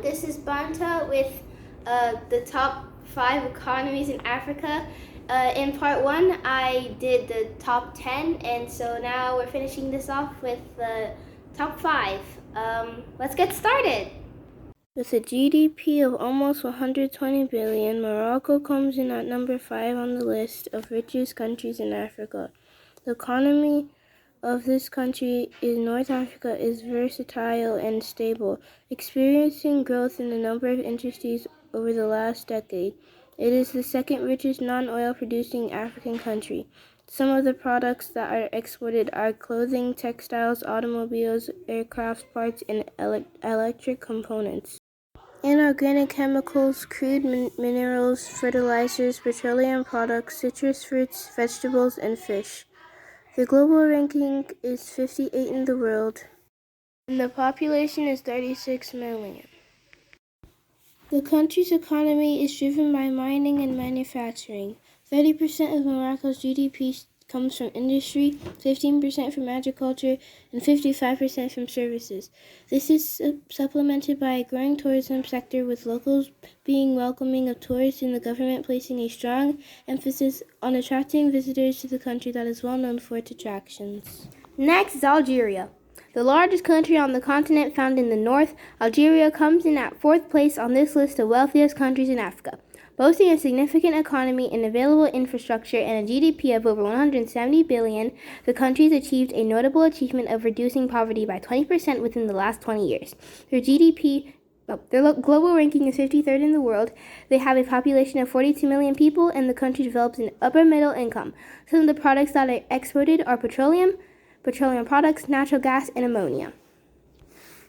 This is Banta with the top 5 economies in Africa. In part 1, I did the top 10, and so now we're finishing this off with the top 5. Let's get started. With a GDP of almost 120 billion, Morocco comes in at number 5 on the list of richest countries in Africa. The economy of this country in North Africa is versatile and stable, experiencing growth in the number of industries over the last decade. It is the second richest non-oil producing African country. Some of the products that are exported are clothing, textiles, automobiles, aircraft parts, and electric components. Inorganic chemicals, crude minerals, fertilizers, petroleum products, citrus fruits, vegetables, and fish. The global ranking is 58 in the world, and the population is 36 million. The country's economy is driven by mining and manufacturing. 30% of Morocco's GDP comes from industry, 15% from agriculture, and 55% from services. This is supplemented by a growing tourism sector, with locals being welcoming of tourists and the government placing a strong emphasis on attracting visitors to the country that is well known for its attractions. Next is Algeria. The largest country on the continent, found in the north, Algeria comes in at 4th place on this list of wealthiest countries in Africa. Boasting a significant economy and available infrastructure and a GDP of over 170 billion, the country has achieved a notable achievement of reducing poverty by 20% within the last 20 years. Their global ranking is 53rd in the world. They have a population of 42 million people, and the country develops an upper middle income. Some of the products that are exported are petroleum products, natural gas, and ammonia.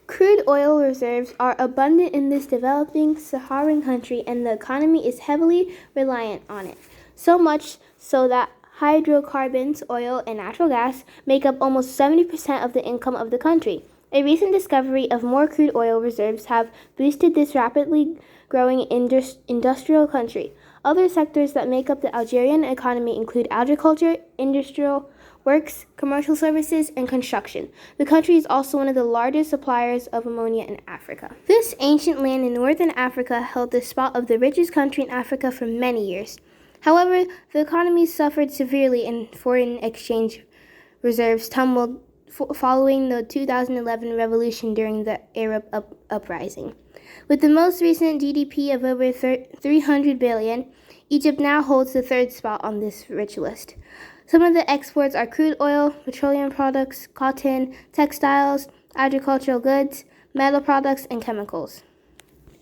Crude oil reserves are abundant in this developing Saharan country, and the economy is heavily reliant on it. So much so that hydrocarbons, oil, and natural gas make up almost 70% of the income of the country. A recent discovery of more crude oil reserves have boosted this rapidly growing industrial country. Other sectors that make up the Algerian economy include agriculture, industrial works, commercial services, and construction. The country is also one of the largest suppliers of ammonia in Africa. This ancient land in northern Africa held the spot of the richest country in Africa for many years. However, the economy suffered severely, and foreign exchange reserves tumbled following the 2011 revolution during the Arab uprising. With the most recent GDP of over 300 billion, Egypt now holds the 3rd spot on this rich list. Some of the exports are crude oil, petroleum products, cotton, textiles, agricultural goods, metal products, and chemicals.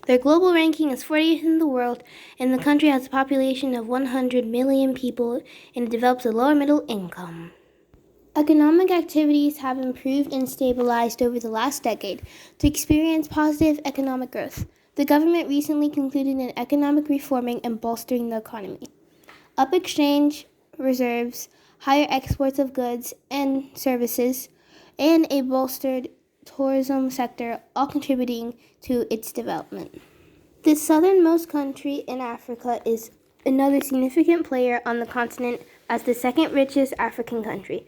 Their global ranking is 40th in the world, and the country has a population of 100 million people, and it develops a lower middle income. Economic activities have improved and stabilized over the last decade to experience positive economic growth. The government recently concluded an economic reforming and bolstering the economy. Up exchange reserves, higher exports of goods and services, and a bolstered tourism sector, all contributing to its development. The southernmost country in Africa is another significant player on the continent as the second richest African country.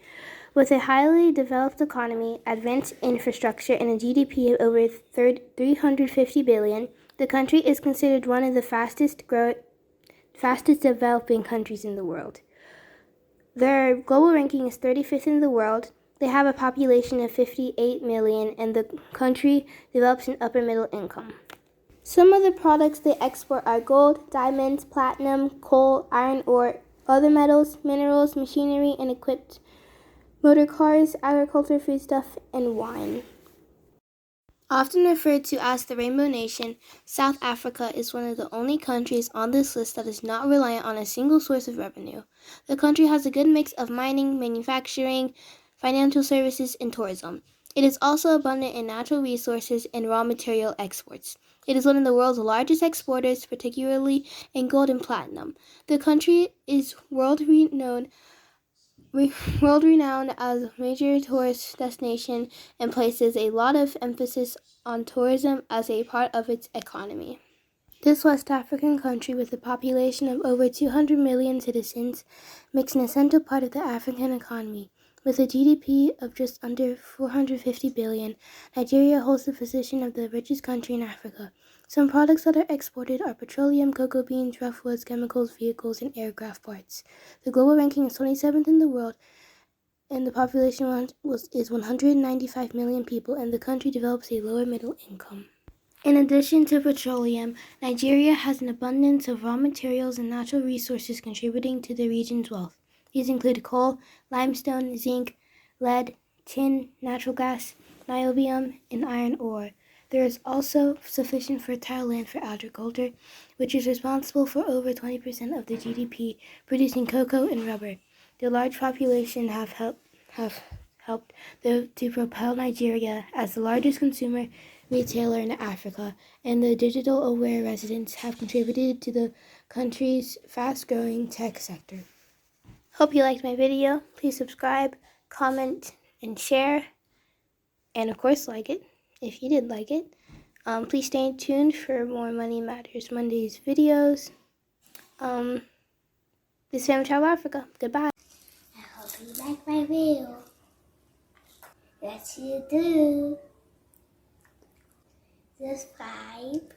With a highly developed economy, advanced infrastructure, and a GDP of over 350 billion, the country is considered one of the fastest developing countries in the world. Their global ranking is 35th in the world. They have a population of 58 million, and the country develops an upper middle income. Some of the products they export are gold, diamonds, platinum, coal, iron ore, other metals, minerals, machinery, and equipment, motor cars, agriculture, foodstuff, and wine. Often referred to as the Rainbow Nation, South Africa is one of the only countries on this list that is not reliant on a single source of revenue. The country has a good mix of mining, manufacturing, financial services, and tourism. It is also abundant in natural resources and raw material exports. It is one of the world's largest exporters, particularly in gold and platinum. The country is world-renowned as a major tourist destination and places a lot of emphasis on tourism as a part of its economy. This West African country, with a population of over 200 million citizens, makes an essential part of the African economy. With a GDP of just under 450 billion, Nigeria holds the position of the richest country in Africa. Some products that are exported are petroleum, cocoa beans, rough woods, chemicals, vehicles, and aircraft parts. The global ranking is 27th in the world, and the population is 195 million people, and the country develops a lower middle income. In addition to petroleum, Nigeria has an abundance of raw materials and natural resources contributing to the region's wealth. These include coal, limestone, zinc, lead, tin, natural gas, niobium, and iron ore. There is also sufficient fertile land for agriculture, which is responsible for over 20% of the GDP, producing cocoa and rubber. The large population have helped to propel Nigeria as the largest consumer retailer in Africa, and the digital-aware residents have contributed to the country's fast-growing tech sector. Hope you liked my video. Please subscribe, comment, and share, and of course like it if you did like it. Please stay tuned for more Money Matters Mondays videos. This is Family Travel Africa. Goodbye. I hope you like my video. Yes, you do. Subscribe.